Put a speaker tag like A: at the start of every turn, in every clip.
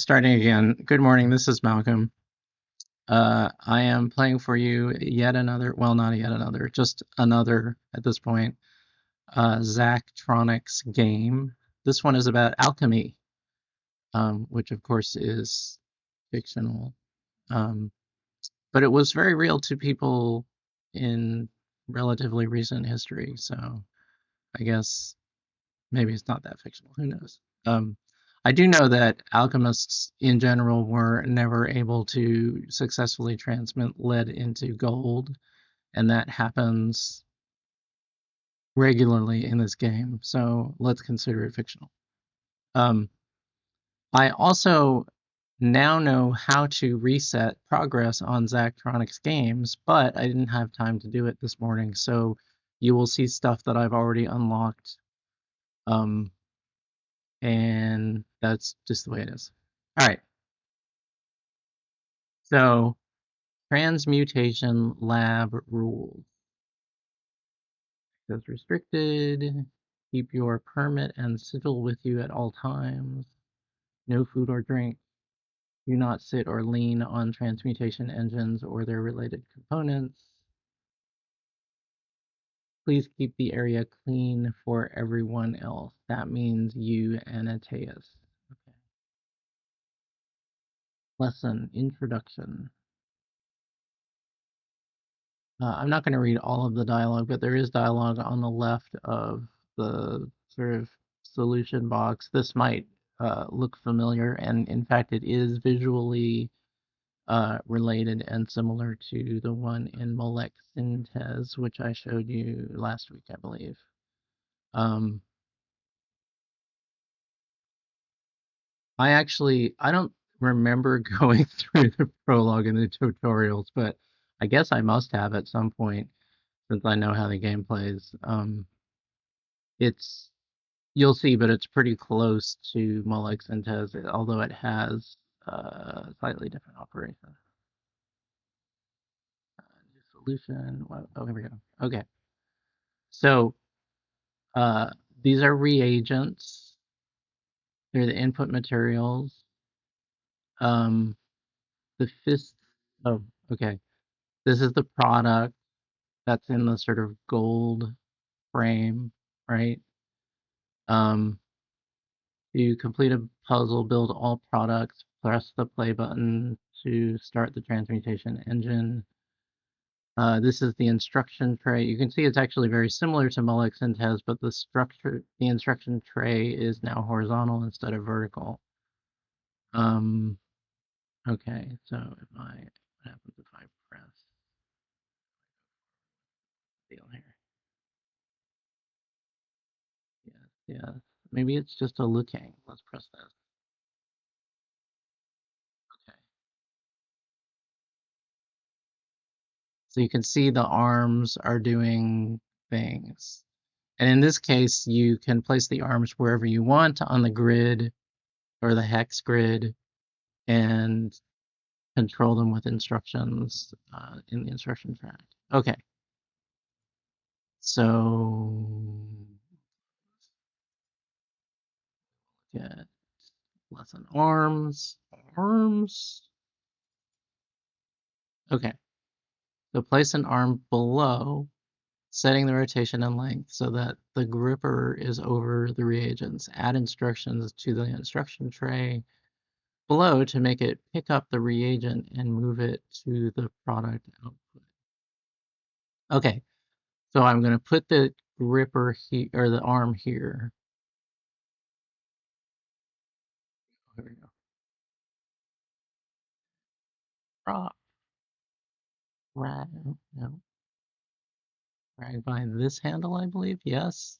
A: Starting again. Good morning, this is Malcolm. I am playing for you yet another, well, not yet another, just another at this point, Zachtronics game. This one is about alchemy, which of course is fictional. Um, but it was very real to people in relatively recent history, so I guess maybe it's not that fictional. Who knows? Um, I do know that alchemists in general were never able to successfully transmit lead into gold, and that happens regularly in this game. So let's consider it fictional. Um, I also now know how to reset progress on Zachtronics games, but I didn't have time to do it this morning. So you will see stuff that I've already unlocked. Um, and that's just the way it is. All right. So transmutation lab rules. Says restricted. Keep your permit and sigil with you at all times. No food or drink. Do not sit or lean on transmutation engines or their related components. Please keep the area clean for everyone else. That means you and Ateus. Okay. Lesson Introduction. I'm not going to read all of the dialogue, but there is dialogue on the left of the sort of solution box. This might look familiar, and in fact, it is visually related and similar to the one in Molech Synthes, which I showed you last week, I believe. Um, I don't remember going through the prologue and the tutorials, but I guess I must have at some point since I know how the game plays. It's You'll see, but it's pretty close to Molech Synthes, although it has slightly different operation. Solution. Oh, here we go. Okay. So uh, these are reagents. They're the input materials. Um, the fist. Oh, okay. This is the product that's in the sort of gold frame, right? Um, You complete a puzzle, build all products, press the play button to start the transmutation engine. This is the instruction tray. You can see it's actually very similar to Molech Synthes, but the instruction tray is now horizontal instead of vertical. Um, okay, so what happens if I press deal here? Yes, yes. Maybe it's just a looking. Let's press this. Okay. So you can see the arms are doing things. And in this case, you can place the arms wherever you want on the grid or the hex grid and control them with instructions in the instruction track. Okay, so get lesson arms. Okay, so place an arm below, setting the rotation and length so that the gripper is over the reagents. Add instructions to the instruction tray below to make it pick up the reagent and move it to the product output. Okay, so I'm going to put the gripper here, or the arm here. There we go. Drop, drag, no, drag by this handle, I believe. Yes,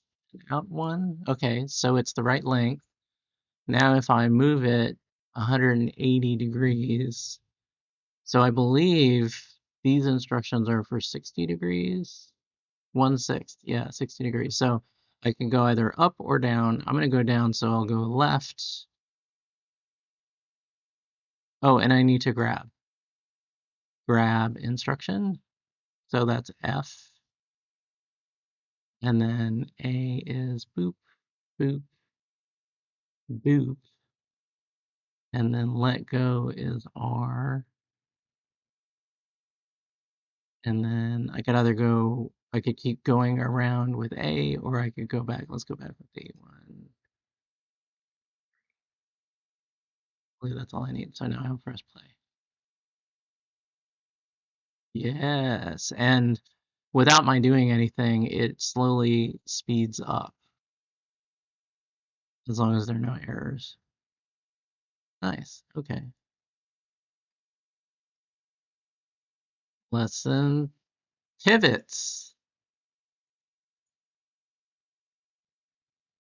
A: out one. Okay, so it's the right length. Now if I move it 180 degrees, so I believe these instructions are for 60 degrees. 1/6, yeah, 60 degrees. So I can go either up or down. I'm going to go down, so I'll go left. Oh, and I need to grab instruction. So that's F. And then A is boop, boop, boop. and then let go is R, and then I could either go, I could keep going around with A, or I could go back. Let's go back with D1. I believe that's all I need. So now I'll press play. Yes, and without my doing anything, it slowly speeds up as long as there are no errors. Nice. Okay. Lesson pivots.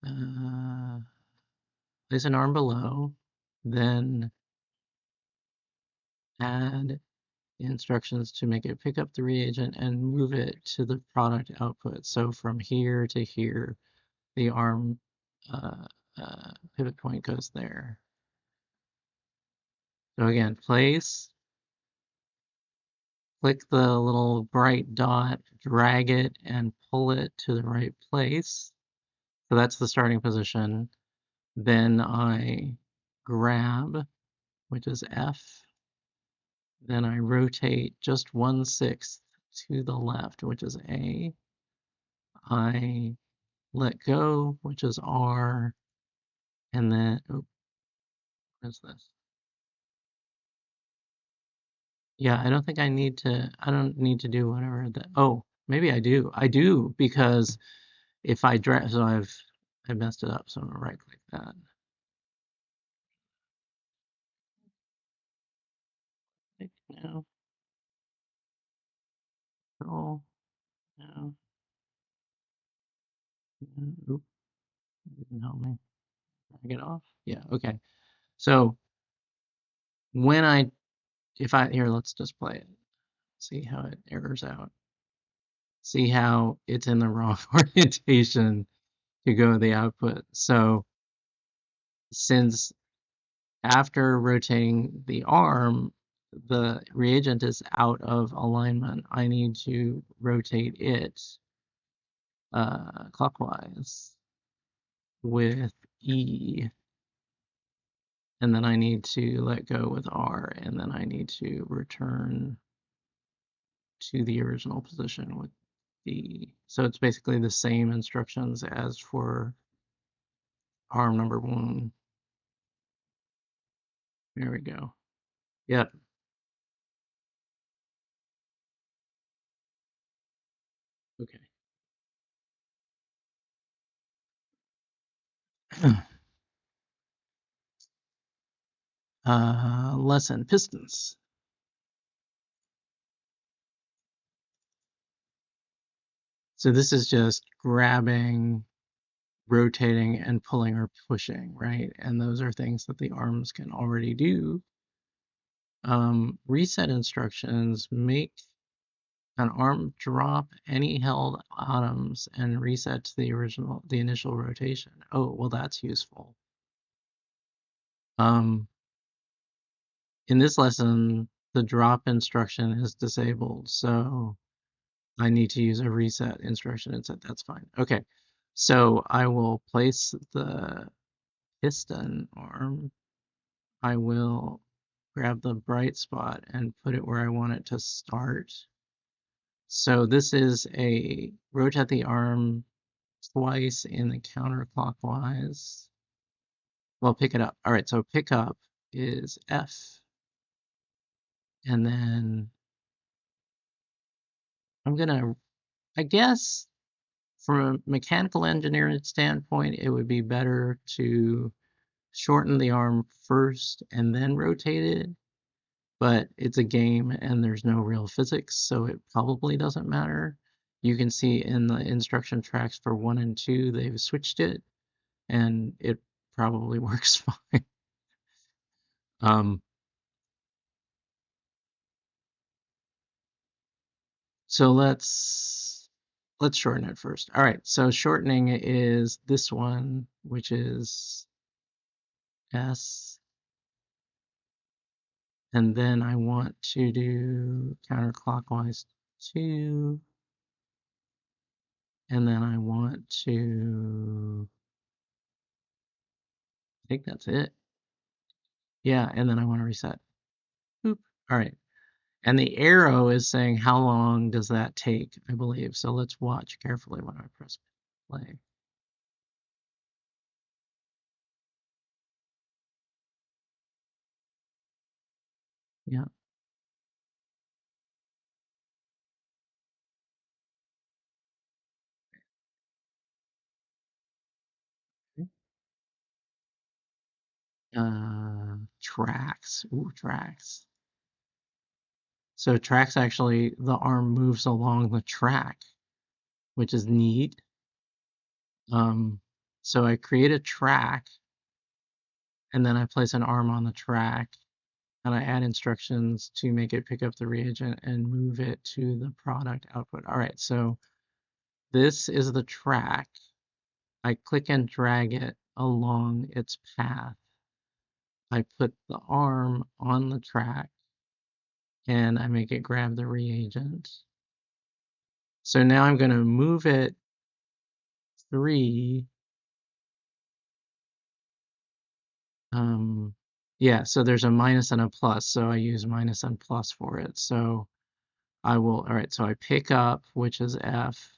A: Uh, place an arm below, then add the instructions to make it pick up the reagent and move it to the product output. So from here to here, the arm uh, pivot point goes there. So again, place, click the little bright dot, drag it, and pull it to the right place. So that's the starting position. Then I grab, which is F. Then I rotate just 1/6 to the left, which is A. I let go, which is R. And then, oh, what is this? Yeah, I don't think I don't need to do whatever that, oh, maybe I do. I do, because if I drag, so I messed it up, so I'm gonna right click that. No, control, no, oop, didn't help me. Drag it off. Yeah, okay. So when if I, here, let's just play it. See how it errors out. See how it's in the wrong orientation to go to the output. So since after rotating the arm, the reagent is out of alignment, I need to rotate it clockwise with E, and then I need to let go with R, and then I need to return to the original position with D. So it's basically the same instructions as for arm number 1. There we go. Yep. Okay. Lesson pistons. So this is just grabbing, rotating, and pulling or pushing, right? And those are things that the arms can already do. Reset instructions make an arm drop any held atoms and reset to the initial rotation. Oh, well, that's useful. In this lesson, the drop instruction is disabled, so I need to use a reset instruction instead. That's fine. Okay, so I will place the piston arm. I will grab the bright spot and put it where I want it to start. So this is a rotate the arm twice in the counterclockwise. Well, pick it up. All right, so pick up is F. And then I'm gonna, I guess from a mechanical engineering standpoint, it would be better to shorten the arm first and then rotate it. But it's a game and there's no real physics, so it probably doesn't matter. You can see in the instruction tracks for 1 and 2, they've switched it, and it probably works fine. Um, so let's shorten it first. All right, so shortening is this one, which is S, and then I want to do counterclockwise 2, and then I want to, I think that's it. Yeah, and then I want to reset. Boop. All right. And the arrow is saying how long does that take, I believe. So let's watch carefully when I press play. Yeah. Tracks. Ooh, tracks. So tracks actually, the arm moves along the track, which is neat. So I create a track and then I place an arm on the track and I add instructions to make it pick up the reagent and move it to the product output. All right, so this is the track. I click and drag it along its path. I put the arm on the track and I make it grab the reagent. So now I'm going to move it 3. Yeah, so there's a minus and a plus, so I use minus and plus for it. So all right, so I pick up, which is F.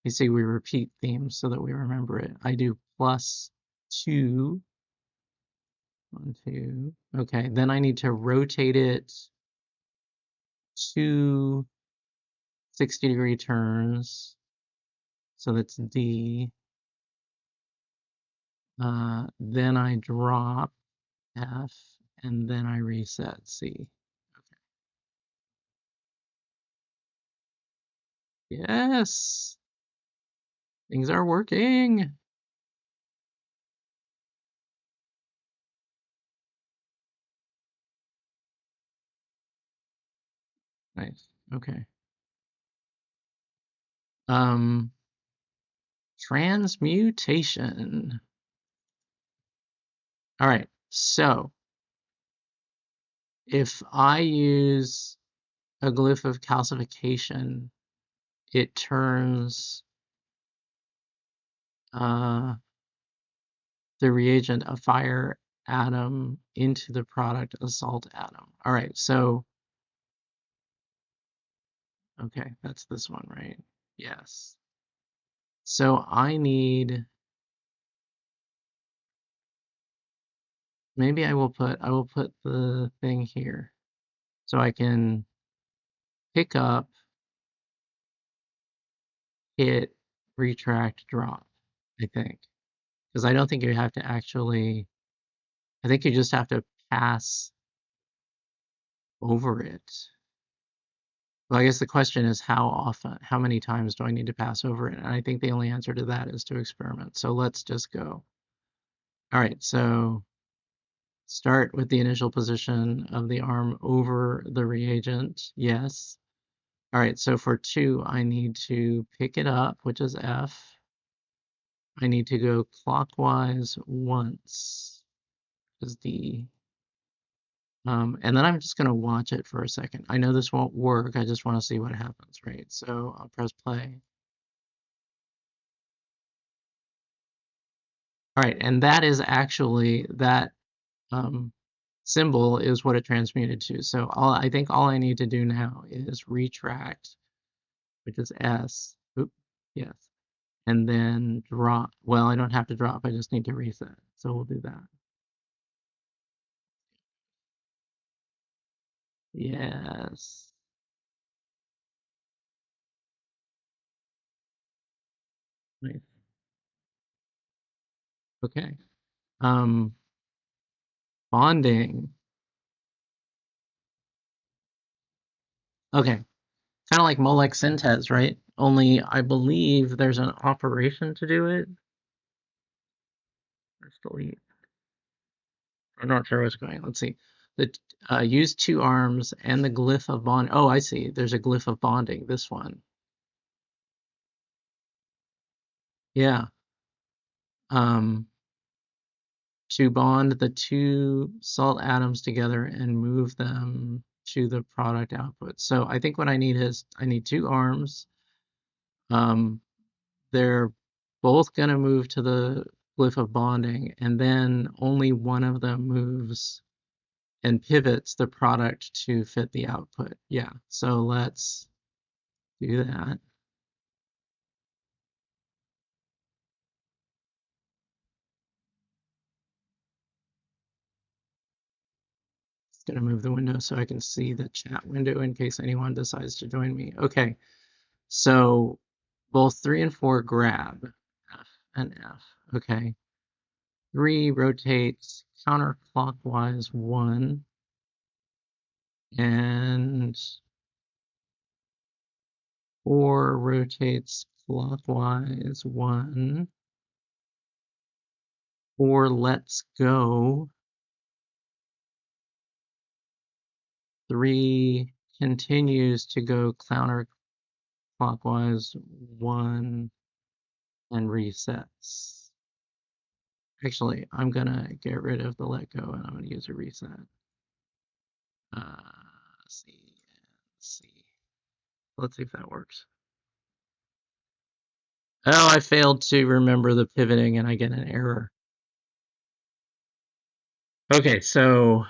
A: You see, we repeat themes so that we remember it. I do +2, 1, 2. Okay, then I need to rotate it 2 60-degree turns. So that's D. Then I drop F, and then I reset C. Yes, things are working. Nice. Okay. Um, Transmutation. All right. So if I use a glyph of calcification, it turns the reagent, a fire atom, into the product, a salt atom. All right. So, okay, that's this one, right? Yes. So maybe I will put the thing here so I can pick up, hit, retract, drop, I think. Because I don't think you have to actually, I think you just have to pass over it. Well, I guess the question is how many times do I need to pass over it? And I think the only answer to that is to experiment. So let's just go. All right, so start with the initial position of the arm over the reagent. Yes. All right, so for 2, I need to pick it up, which is F. I need to go clockwise once, which is D. And then I'm just going to watch it for a second. I know this won't work. I just want to see what happens, right? So I'll press play. All right, and that is actually that symbol is what it transmuted to. So I think all I need to do now is retract, which is S. Oop, yes. And then drop. Well, I don't have to drop. I just need to reset. So we'll do that. Yes. Nice. Okay. Um, Bonding. Okay. Kind of like Molex Synthes, right? Only I believe there's an operation to do it. Let's delete. I'm not sure what's going on. Let's see. The use 2 arms and the glyph of bond. Oh, I see. There's a glyph of bonding. This one. Yeah. Um, to bond the 2 salt atoms together and move them to the product output. So I think what I need is I need 2 arms. They're both going to move to the glyph of bonding, and then only one of them moves and pivots the product to fit the output. Yeah, so let's do that. It's going to move the window so I can see the chat window in case anyone decides to join me. Okay, so both 3 and 4 grab F and F. Okay, 3 rotates counterclockwise 1, and 4 rotates clockwise 1. 4 lets go. 3 continues to go counterclockwise 1 and resets. Actually, I'm gonna get rid of the let go and I'm gonna use a reset. C and C. Let's see if that works. Oh, I failed to remember the pivoting and I get an error. Okay, so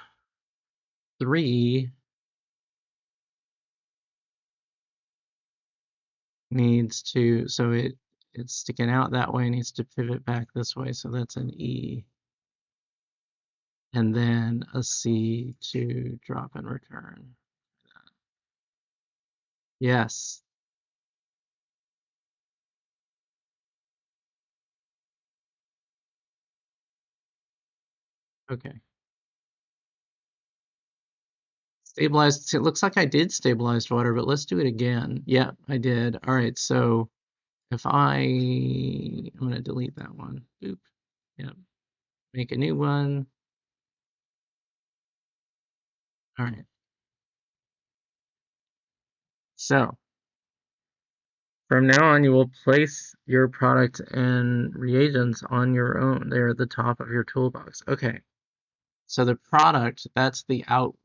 A: 3 needs to, so it's sticking out that way, needs to pivot back this way, so that's an E. And then a C to drop and return. Yes. Okay. Stabilized. It looks like I did stabilized water, but let's do it again. Yeah, I did. All right, so if I'm going to delete that one. Boop. Yep. Make a new one. All right. So from now on, you will place your product and reagents on your own. They're at the top of your toolbox. Okay. So the product, that's the output.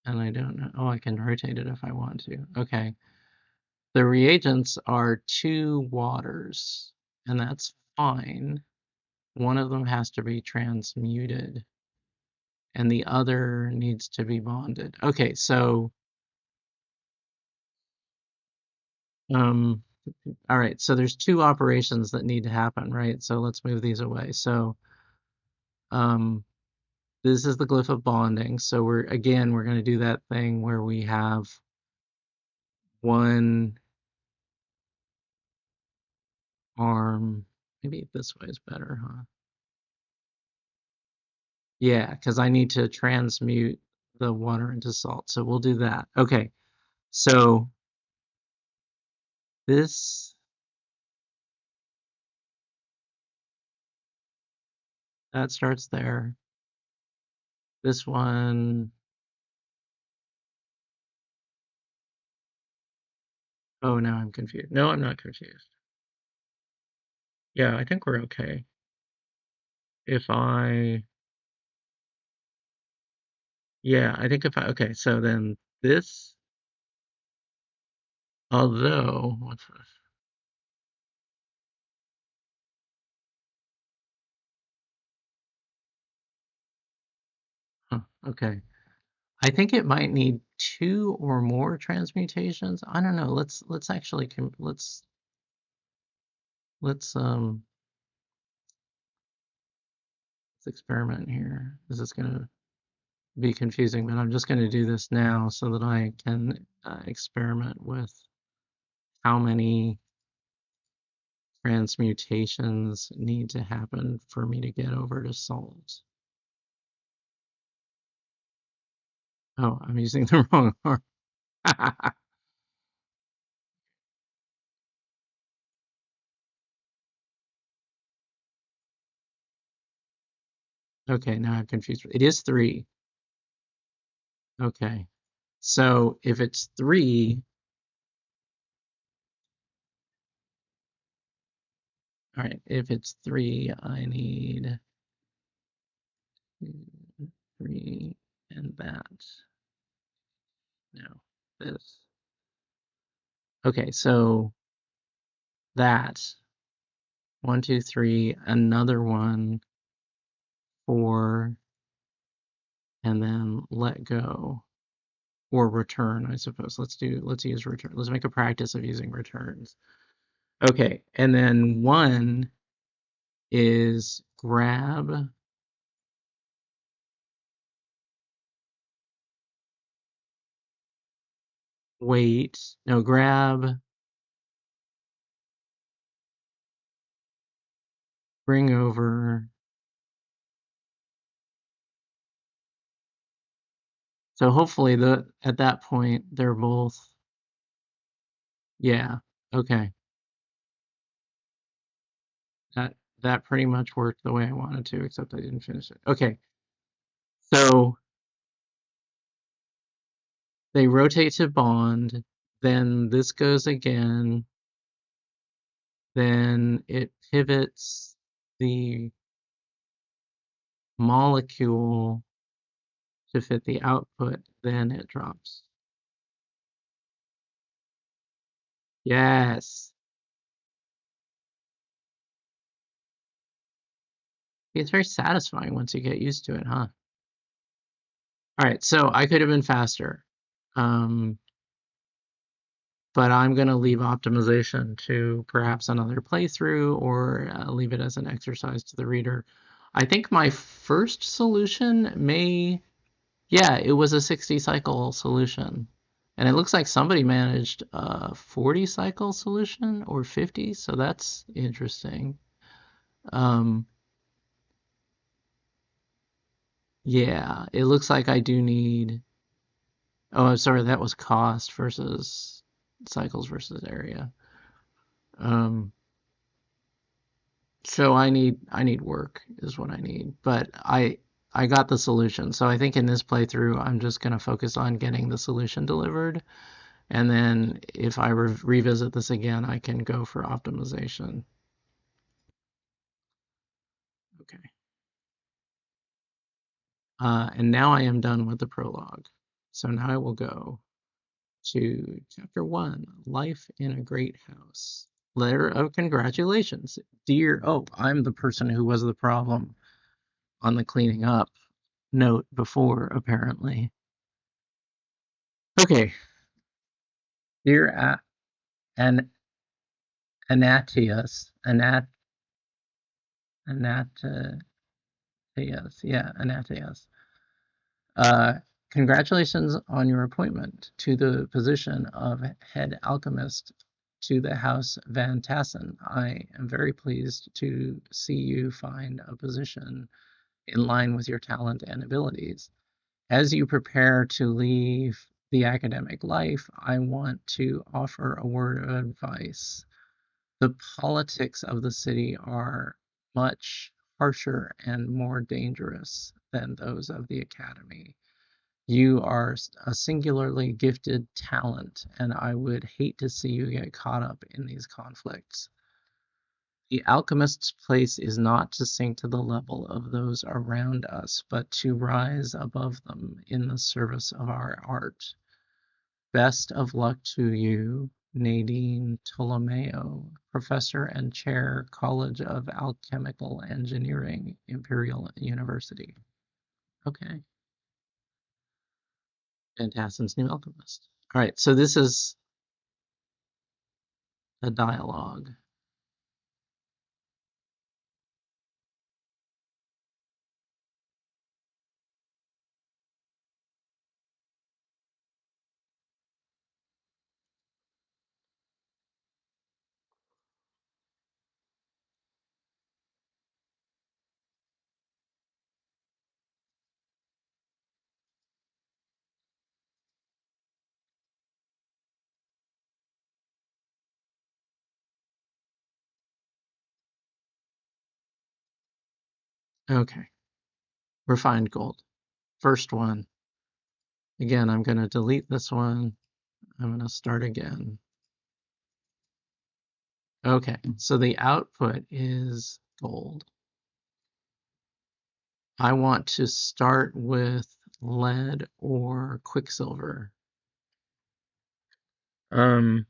A: And I don't know. Oh, I can rotate it if I want to. Okay. The reagents are 2 waters, and that's fine. One of them has to be transmuted, and the other needs to be bonded. Okay, so all right, so there's 2 operations that need to happen, right? So let's move these away. So um, this is the glyph of bonding. So we're going to do that thing where we have one arm. Maybe this way is better, huh? Yeah, because I need to transmute the water into salt. So we'll do that. Okay, so this, that starts there. This one, oh, now I'm confused. No, I'm not confused. Yeah, I think we're okay. If I, yeah, I think if I, okay, so then this, although, what's this? Huh, okay. I think it might need 2 or more transmutations. I don't know. Let's actually let's experiment here. This is gonna be confusing, but I'm just gonna do this now so that I can experiment with how many transmutations need to happen for me to get over to salt. Oh, I'm using the wrong arm. Okay, now I'm confused. It is 3. Okay. So if it's 3, all right, if it's 3, I need 2, 3, and that. No, this. Okay, so that. 1, 2, 3, another one, 4, and then let go or return, I suppose. Let's use return. Let's make a practice of using returns. Okay, and then 1 is grab, wait, no, grab, bring over. So hopefully at that point they're both, yeah, okay. That that pretty much worked the way I wanted to, except I didn't finish it. Okay, so they rotate to bond, then this goes again, then it pivots the molecule to fit the output, then it drops. Yes. It's very satisfying once you get used to it, huh? All right, so I could have been faster. Um, but I'm going to leave optimization to perhaps another playthrough or leave it as an exercise to the reader. I think my first solution yeah, it was a 60 cycle solution. And it looks like somebody managed a 40 cycle solution or 50, so that's interesting. Um, yeah, it looks like I do need. Oh, I'm sorry, that was cost versus cycles versus area. Um, So I need work is what I need. But I got the solution. So I think in this playthrough I'm just going to focus on getting the solution delivered. And then if I revisit this again, I can go for optimization. Okay. And now I am done with the prologue. So now I will go to chapter 1, Life in a Great House. Letter of congratulations. Dear, oh, I'm the person who was the problem on the cleaning up note before, apparently. Okay, dear an Anatius, Anatius, yeah, Anatius. Uh, Congratulations on your appointment to the position of head alchemist to the House Van Tassen. I am very pleased to see you find a position in line with your talent and abilities. As you prepare to leave the academic life, I want to offer a word of advice. The politics of the city are much harsher and more dangerous than those of the academy. You are a singularly gifted talent, and I would hate to see you get caught up in these conflicts. The alchemist's place is not to sink to the level of those around us, but to rise above them in the service of our art. Best of luck to you, Nadine Ptolomeo, Professor and Chair, College of Alchemical Engineering, Imperial University. Okay. Fantastic's New Alchemist. All right, so this is a dialogue. Okay, refined gold. First one. Again, I'm going to delete this one. I'm going to start again. Okay, so the output is gold. I want to start with lead or quicksilver. Um,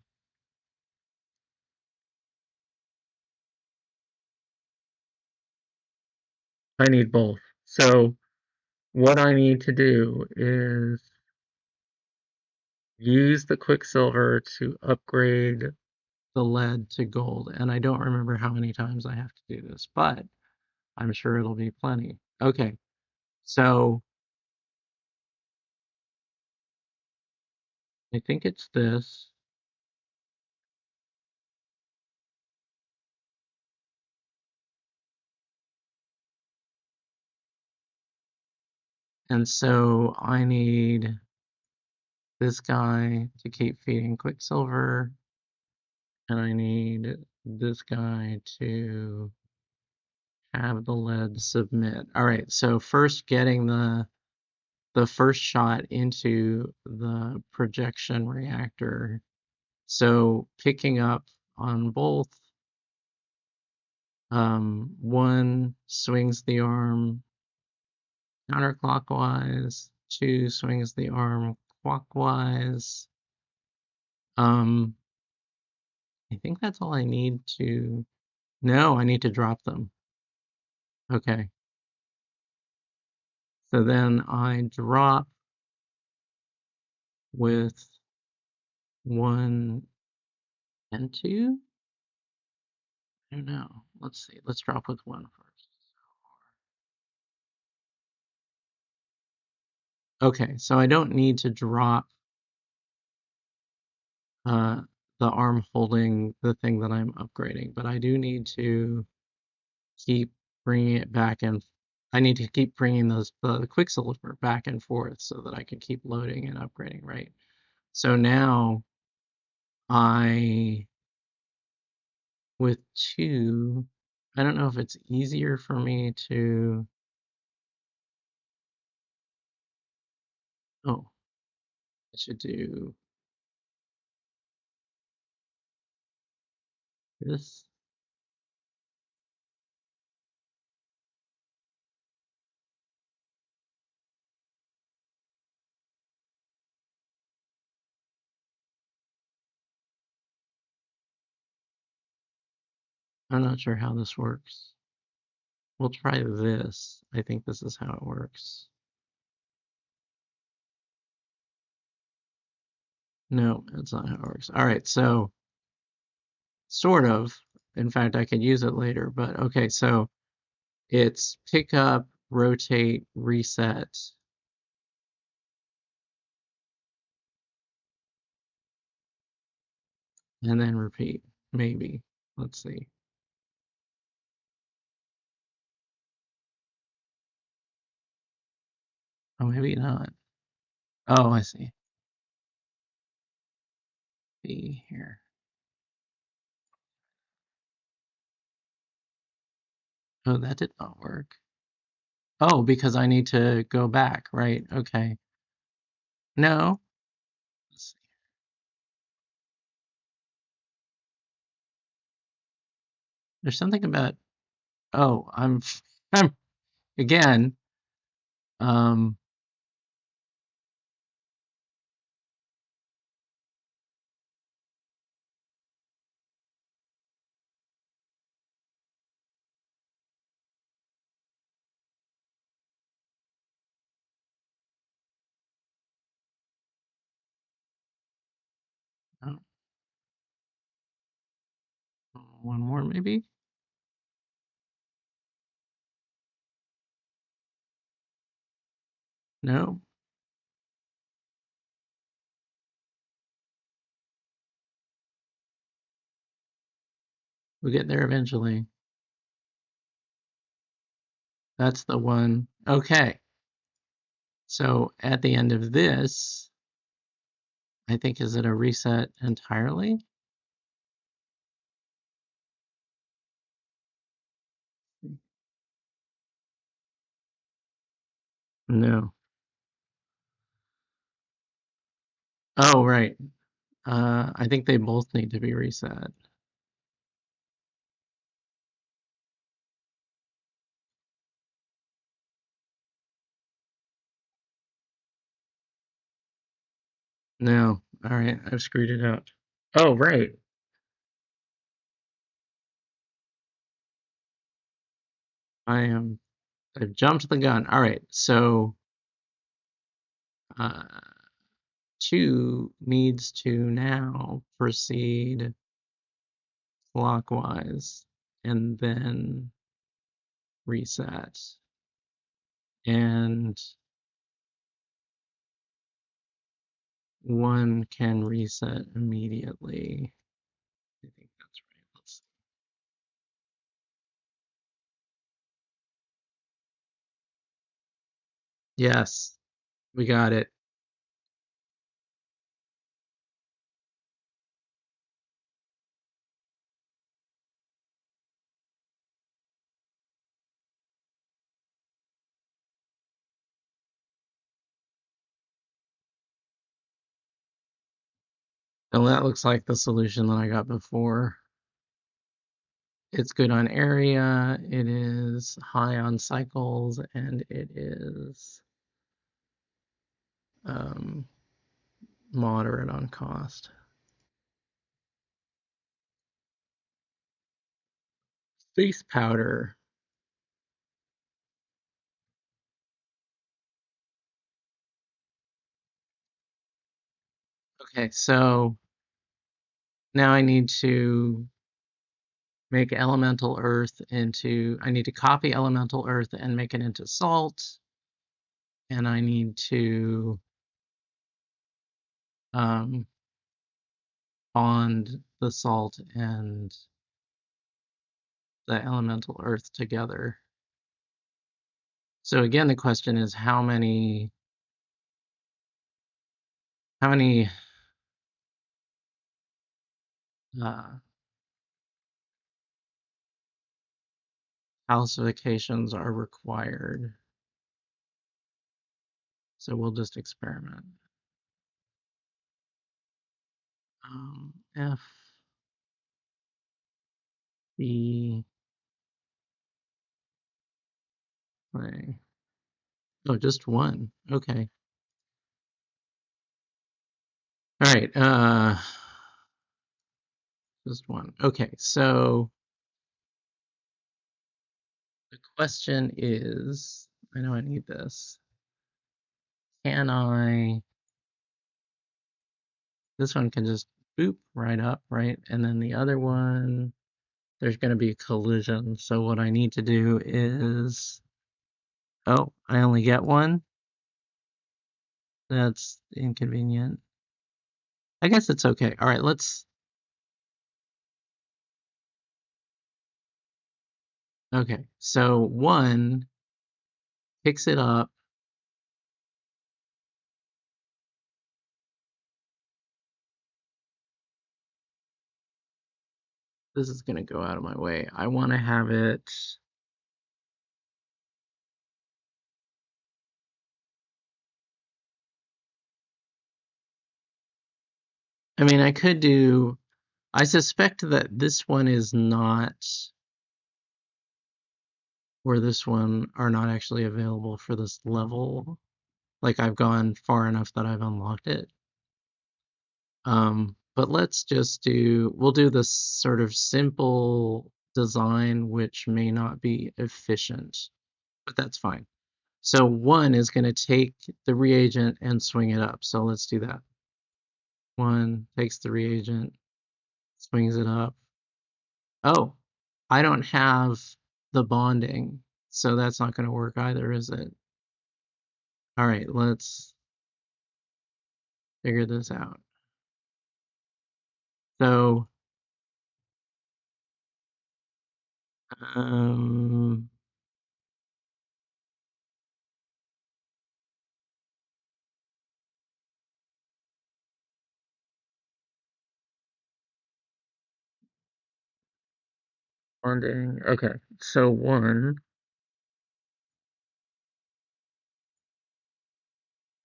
A: I need both. So what I need to do is use the Quicksilver to upgrade the lead to gold. And I don't remember how many times I have to do this, but I'm sure it'll be plenty. Okay, so I think it's this. And so I need this guy to keep feeding Quicksilver, and I need this guy to have the lead submit. All right, so first getting the first shot into the projection reactor. So picking up on both, one swings the arm counterclockwise, two swings the arm clockwise. I think that's all I need to. No, I need to drop them. Okay. So then I drop with one and two. I don't know. Let's see. Let's drop with one first. Okay, so I don't need to drop uh, the arm holding the thing that I'm upgrading, but I do need to keep bringing it back and I need to keep bringing the Quicksilver back and forth so that I can keep loading and upgrading, right? So now I, with two, I don't know if it's easier for me to, oh, I should do this. I'm not sure how this works. We'll try this. I think this is how it works. No, that's not how it works. All right, so sort of. In fact, I could use it later, but okay, so it's pick up, rotate, reset, and then repeat. Maybe. Let's see. Oh, maybe not. Oh, I see. Be here. Oh, that did not work. Oh, because I need to go back, right? Okay. No. Let's see. There's something about, oh, I'm again, um, oh, one more maybe? No. We'll get there eventually. That's the one. Okay. So at the end of this, I think, is it a reset entirely? No. Oh, right. I think they both need to be reset. No. All right. I've screwed it up. Oh, right. I am I've jumped the gun. All right, so uh, 2 needs to now proceed clockwise and then reset. And 1 can reset immediately. I think that's right. Let's see. Yes, we got it. And that looks like the solution that I got before. It's good on area, it is high on cycles, and it is um, moderate on cost. Space powder. Okay, so now I need to make elemental earth into, I need to copy elemental earth and make it into salt. And I need to um, bond the salt and the elemental earth together. So again, the question is how many uh, calcifications are required? So we'll just experiment. F B play. Oh, just 1. Okay. All right. Just 1. Okay. So the question is, I know I need this. Can I? This one can just boop right up, right? And then the other one, there's going to be a collision. So what I need to do is, oh, I only get 1. That's inconvenient. I guess it's okay. All right, let's. Okay, so 1 picks it up. This is going to go out of my way. I want to have it. I mean, I could do. I suspect that this one is not, or this one are not actually available for this level. Like I've gone far enough that I've unlocked it. But let's just we'll do this sort of simple design, which may not be efficient, but that's fine. So 1 is going to take the reagent and swing it up. So let's do that. 1 takes the reagent, swings it up. Oh, I don't have the bonding, so that's not going to work either, is it? All right, let's figure this out. So, um, bonding. Okay, so 1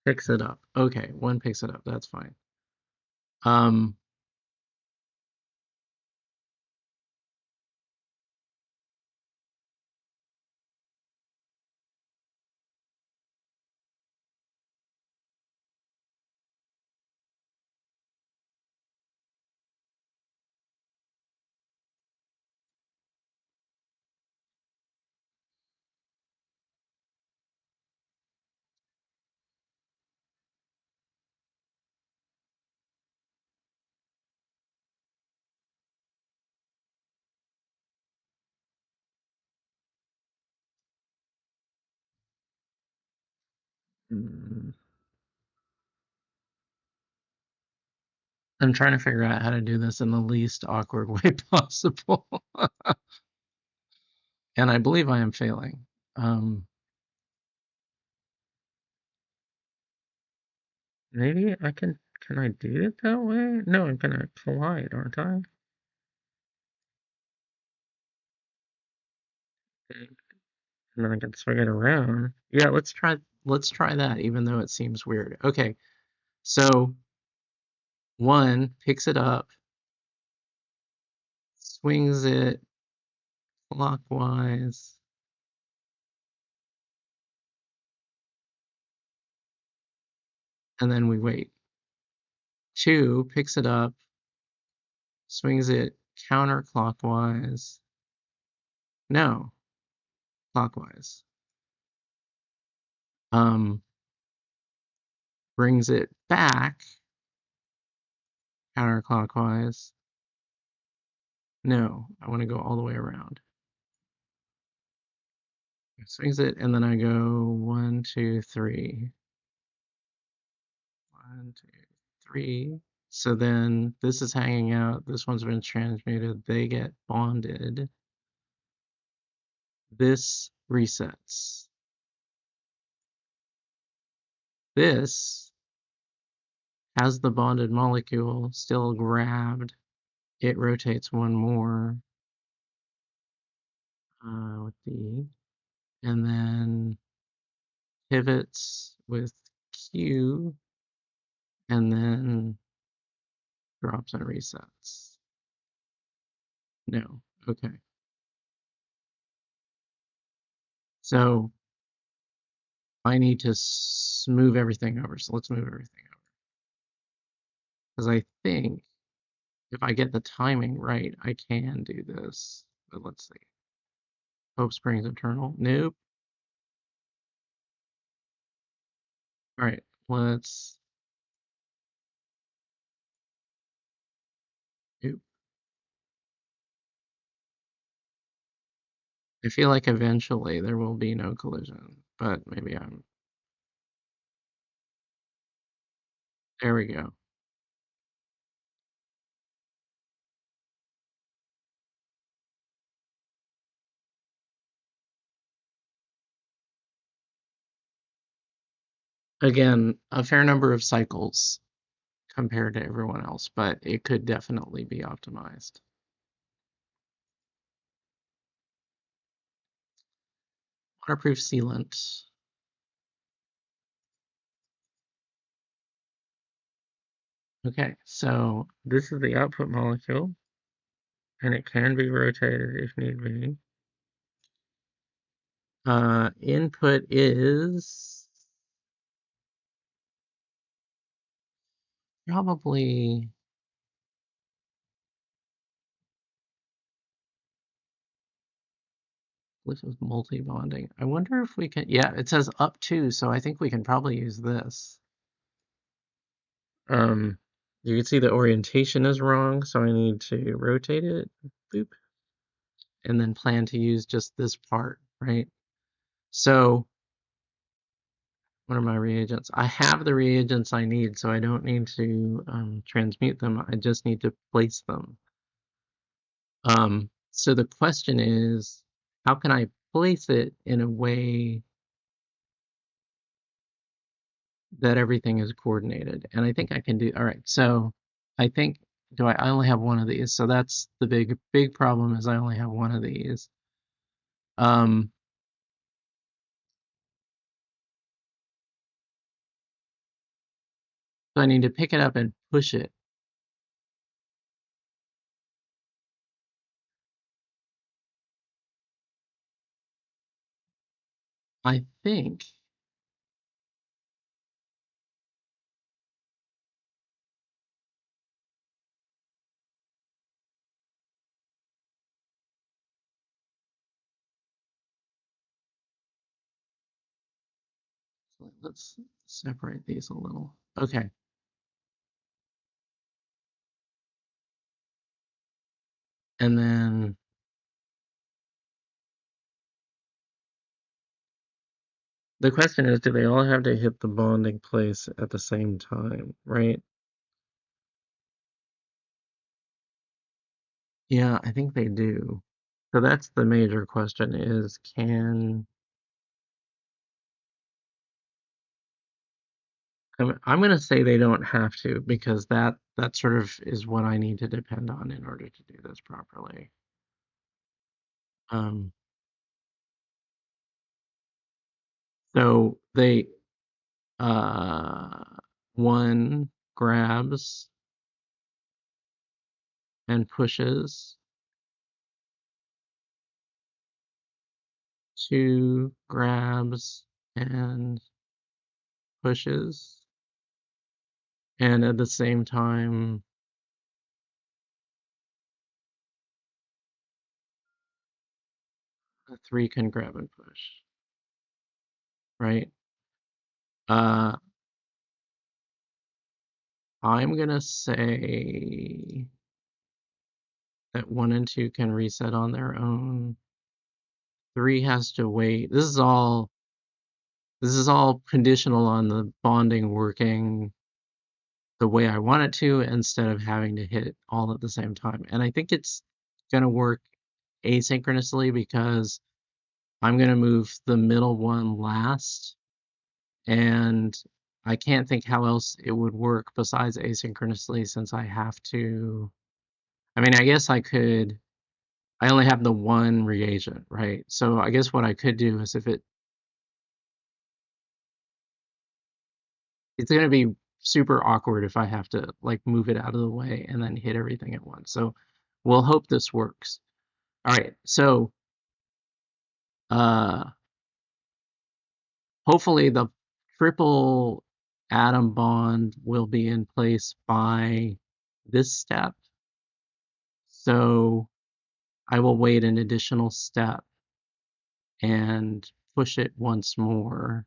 A: picks it up. Okay, 1 picks it up. That's fine. Um, Mm. I'm trying to figure out how to do this in the least awkward way possible. And I believe I am failing. Maybe I can I do it that way? No, I'm gonna collide, aren't I? Okay. And then I can swing it around. Yeah, let's try that, even though it seems weird. Okay, so one picks it up, swings it clockwise, and then we wait. Two picks it up, swings it counterclockwise. No, clockwise. Um, brings it back counterclockwise. No, I want to go all the way around. Swings it, and then I go 1, 2, 3. 1, 2, 3. So then this is hanging out. This one's been transmuted. They get bonded. This resets. This has the bonded molecule still grabbed. It rotates one more with D, and then pivots with Q, and then drops and resets. No. Okay. So I need to move everything over. So let's move everything over. Because I think if I get the timing right, I can do this. But let's see. Hope springs eternal. Nope. All right. Let's. Nope. I feel like eventually there will be no collision, but maybe I'm. There we go. Again, a fair number of cycles compared to everyone else, but it could definitely be optimized. Waterproof sealant. Okay, so this is the output molecule, and it can be rotated if need be. Input is probably this is multi-bonding. I wonder if we can, yeah, it says up to, so I think we can probably use this. Um, you can see the orientation is wrong, so I need to rotate it, boop, and then plan to use just this part, right? So what are my reagents? I have the reagents I need, so I don't need to transmute them. I just need to place them. So the question is, how can I place it in a way that everything is coordinated? And I think I can do, all right, so I think, I only have one of these, so that's the big problem is I only have one of these. Um, so I need to pick it up and push it. I think, let's separate these a little. Okay. And then The question is, do they all have to hit the bonding place at the same time, right? Yeah, I think they do. So that's the major question is, I'm going to say they don't have to because that sort of is what I need to depend on in order to do this properly. Um, so they uh one grabs and pushes, two grabs and pushes, and at the same time three can grab and push, right? Uh, I'm gonna say that one and two can reset on their own. Three has to wait. This is all conditional on the bonding working the way I want it to instead of having to hit it all at the same time. And I think it's gonna work asynchronously because I'm gonna move the middle one last, and I can't think how else it would work besides asynchronously since I have to. I mean, I guess I only have the one reagent, right? So I guess what I could do is if it's gonna be super awkward if I have to like move it out of the way and then hit everything at once. So we'll hope this works. All right, so uh hopefully the triple atom bond will be in place by this step. So I will wait an additional step and push it once more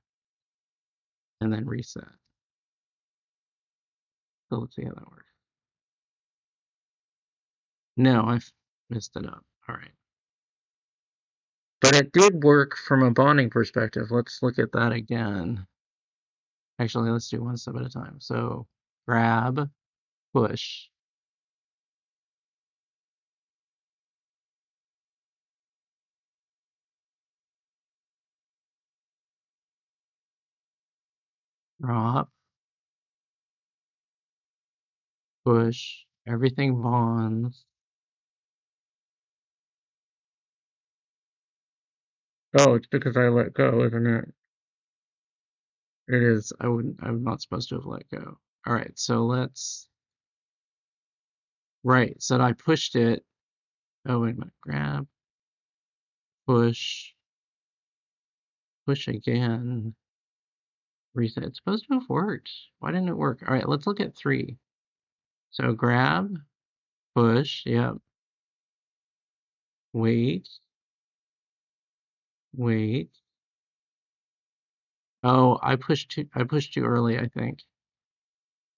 A: and then reset. So let's see how that works. No, I've messed it up. All right. But it did work from a bonding perspective. Let's look at that again. Actually, let's do one step at a time. So grab, push, drop, push, everything bonds. Oh, it's because I let go, isn't it? It is. I'm not supposed to have let go. All right, so right, so I pushed it. Oh, wait a minute. Grab, push, push again, reset. It's supposed to have worked. Why didn't it work? All right, let's look at three. So grab, push, yep. Wait, wait. Oh, I pushed too early, I think.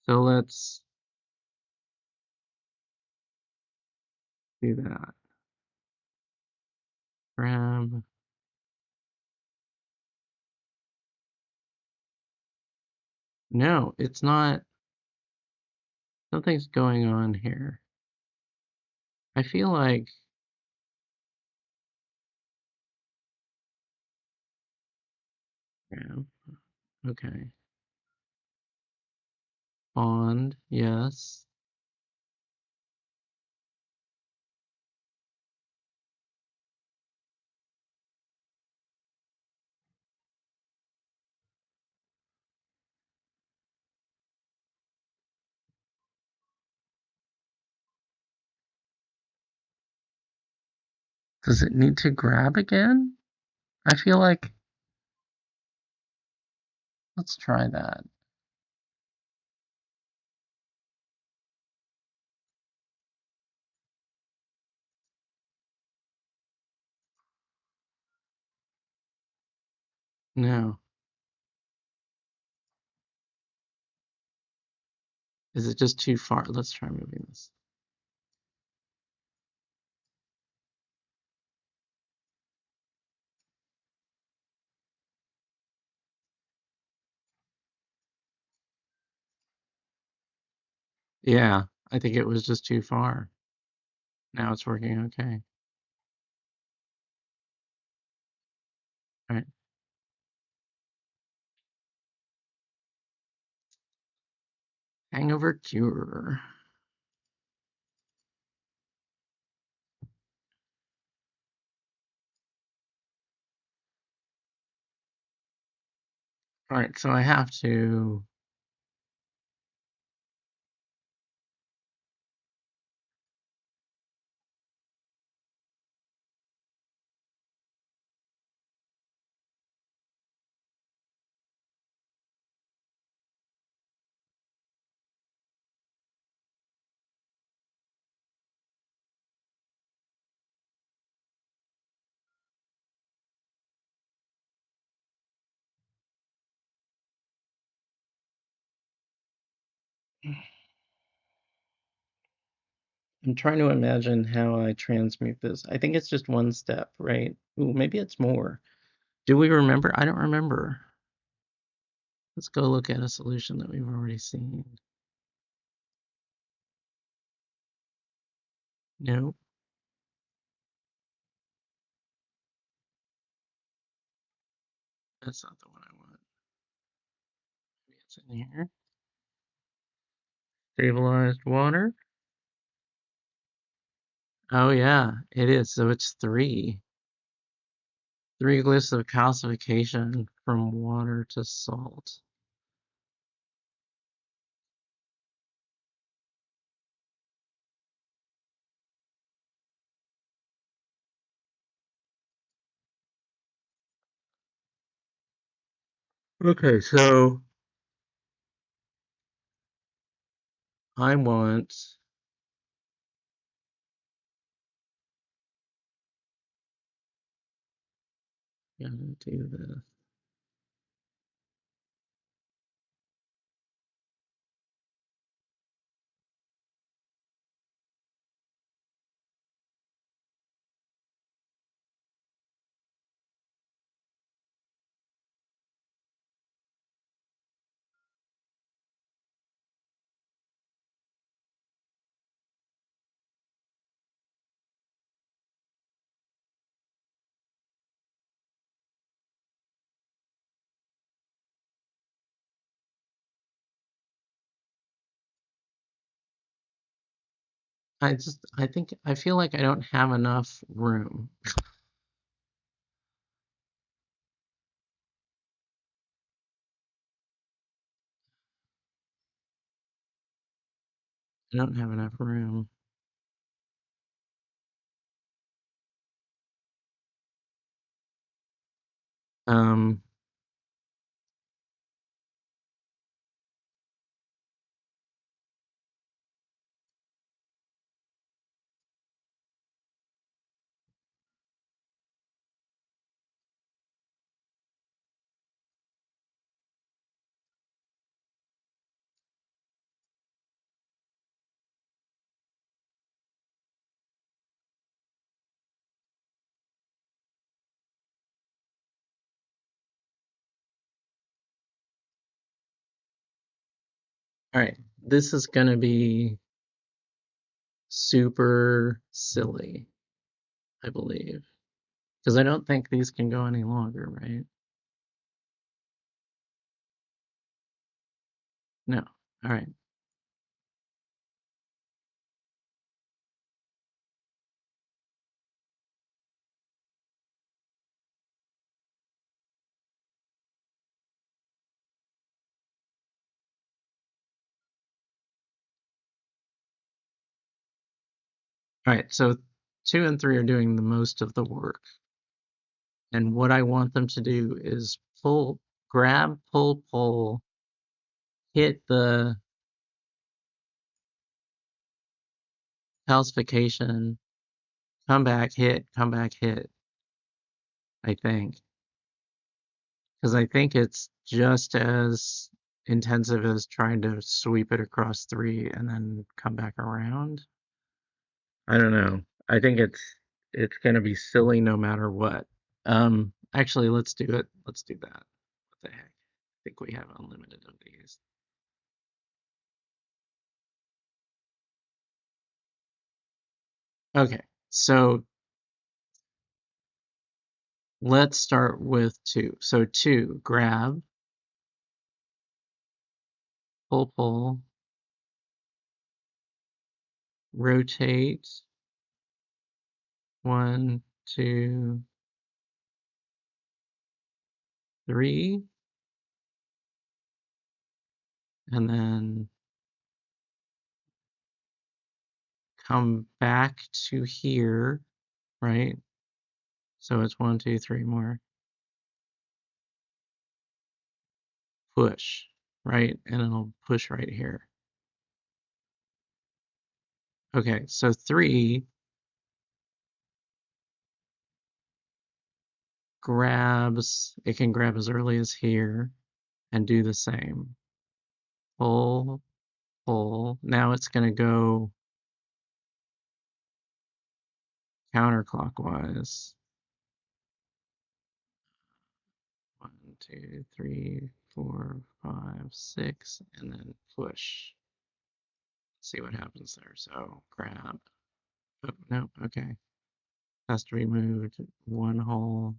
A: So let's do that. Grab. No, it's not. Something's going on here. I feel like grab. Okay. Bond, yes. Does it need to grab again? I feel like let's try that. No. Is it just too far? Let's try moving this. Yeah, I think it was just too far. Now it's working okay. All right. Hangover cure. All right, so I have to. I'm trying to imagine how I transmute this. I think it's just one step, right? Ooh, maybe it's more. Do we remember? I don't remember. Let's go look at a solution that we've already seen. No, that's not the one I want. Maybe it's in here. Stabilized water. Oh yeah, it is. So it's three. Three glyphs of calcification from water to salt. Okay, so I want gonna do this. I feel like I don't have enough room. I don't have enough room. Um, all right, this is gonna be super silly, I believe, because I don't think these can go any longer, right? No. All right. All right, so 2 and 3 are doing the most of the work. And what I want them to do is pull, grab, pull, hit the calcification, come back, hit, I think. Because I think it's just as intensive as trying to sweep it across 3 and then come back around. I don't know. I think it's gonna be silly no matter what. Actually, let's do it. Let's do that. What the heck? I think we have unlimited of these. Okay, so let's start with 2. So 2, grab, pull, rotate, 1, 2, 3, and then come back to here, right? So it's 1, 2, 3 more. Push, right? And it'll push right here. Okay, so 3, grabs, it can grab as early as here and do the same. Pull. Now it's going to go counterclockwise. 1, 2, 3, 4, 5, 6, and then push. See what happens there. So grab. Oh, no, okay. Has to be moved 1 hole.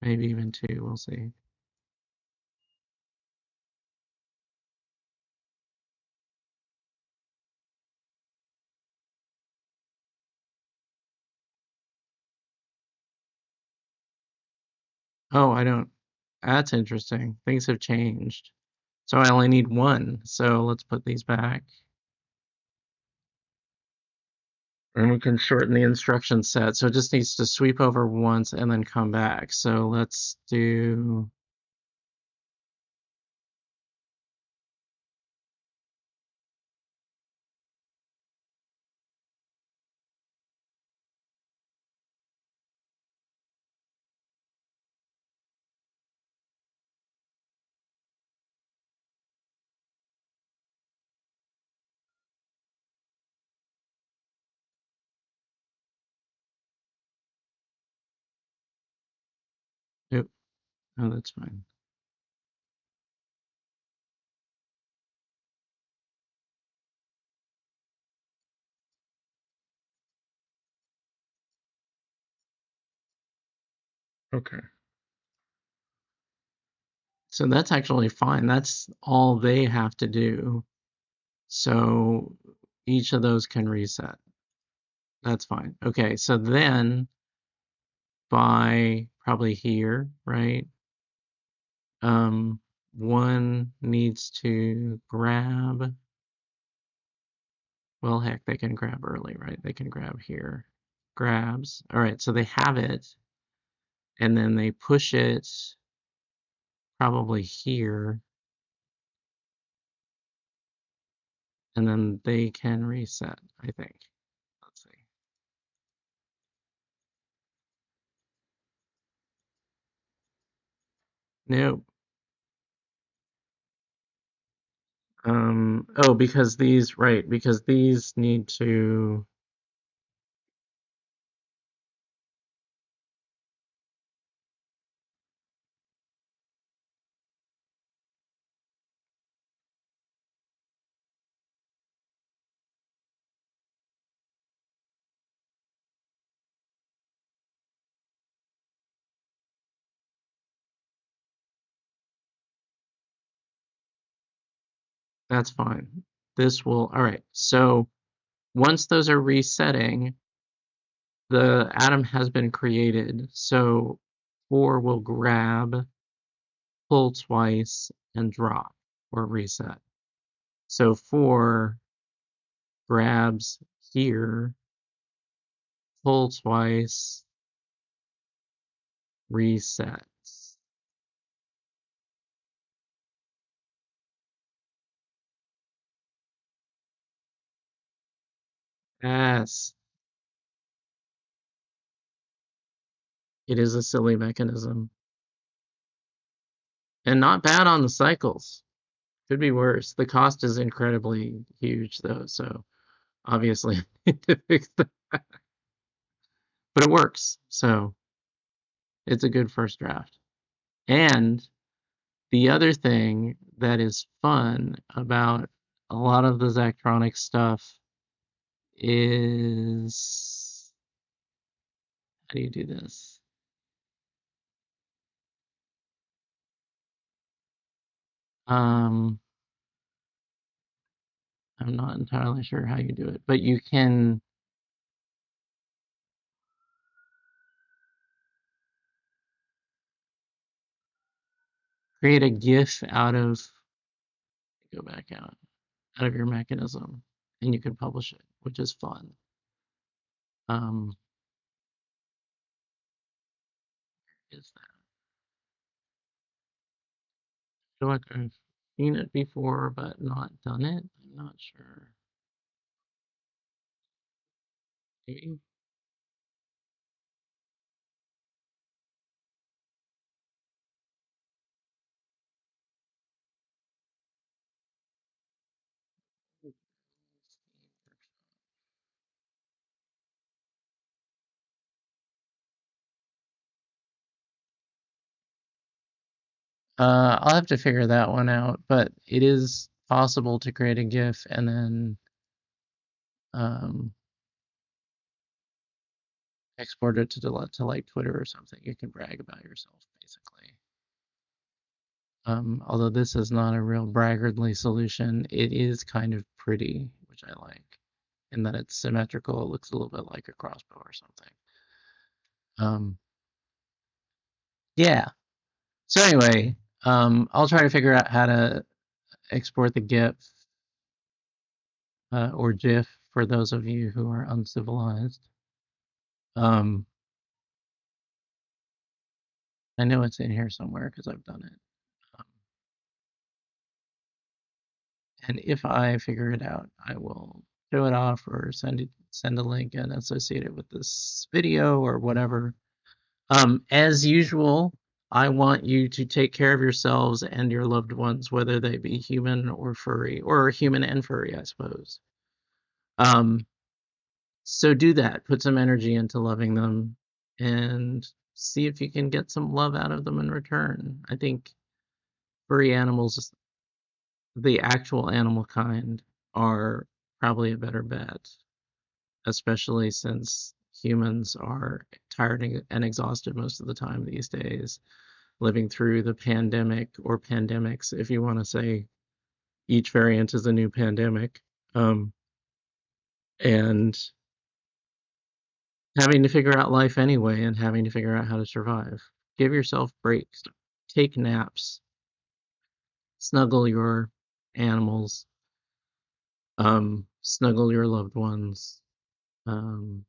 A: Maybe even 2, we'll see. Oh, I don't. That's interesting. Things have changed. So I only need 1. So let's put these back. And we can shorten the instruction set. So it just needs to sweep over once and then come back. So let's do. Oop, oh, that's fine. Okay. So that's actually fine. That's all they have to do. So each of those can reset. That's fine. Okay, so then by probably here, right? 1 needs to grab. Well, heck, they can grab early, right? They can grab here. Grabs. All right, so they have it, and then they push it probably here, and then they can reset, I think. Let's see. Nope. Oh, because these, right, because these need to. That's fine. This will, all right. So once those are resetting, the atom has been created. So 4 will grab, pull twice, and drop or reset. So 4 grabs here, pull twice, resets. Yes, it is a silly mechanism. And not bad on the cycles. Could be worse. The cost is incredibly huge, though, so obviously I need to fix that. But it works, so it's a good first draft. And The other thing that is fun about a lot of the Zachtronic stuff is, how do you do this? Um, I'm not entirely sure how you do it, but you can create a GIF out of, go back out of your mechanism, and you can publish it, which is fun. Is that? I feel like I've seen it before, but not done it. I'm not sure. Maybe. I'll have to figure that one out, but it is possible to create a GIF and then um, export it to like Twitter or something. You can brag about yourself, basically. Although this is not a real braggardly solution, it is kind of pretty, which I like, in that it's symmetrical. It looks a little bit like a crossbow or something. Um, yeah. So anyway, I'll try to figure out how to export the GIF or GIF for those of you who are uncivilized. Um, I know it's in here somewhere because I've done it. Um, and if I figure it out, I will show it off or send a link and associate it with this video or whatever. As usual, I want you to take care of yourselves and your loved ones, whether they be human or furry, or human and furry, I suppose. Um, so do that. Put some energy into loving them and see if you can get some love out of them in return. I think furry animals, the actual animal kind, are probably a better bet, especially since humans are tired and exhausted most of the time these days, living through the pandemic or pandemics, if you want to say each variant is a new pandemic, and having to figure out life anyway and having to figure out how to survive. Give yourself breaks, take naps, snuggle your animals, snuggle your loved ones. Um,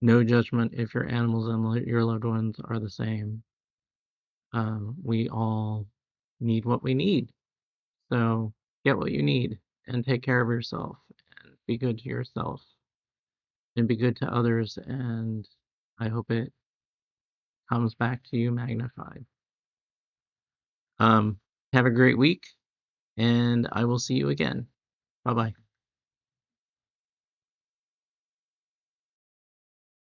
A: no judgment if your animals and your loved ones are the same. We all need what we need. So get what you need and take care of yourself and be good to yourself and be good to others. And I hope it comes back to you magnified. Have a great week, and I will see you again. Bye bye.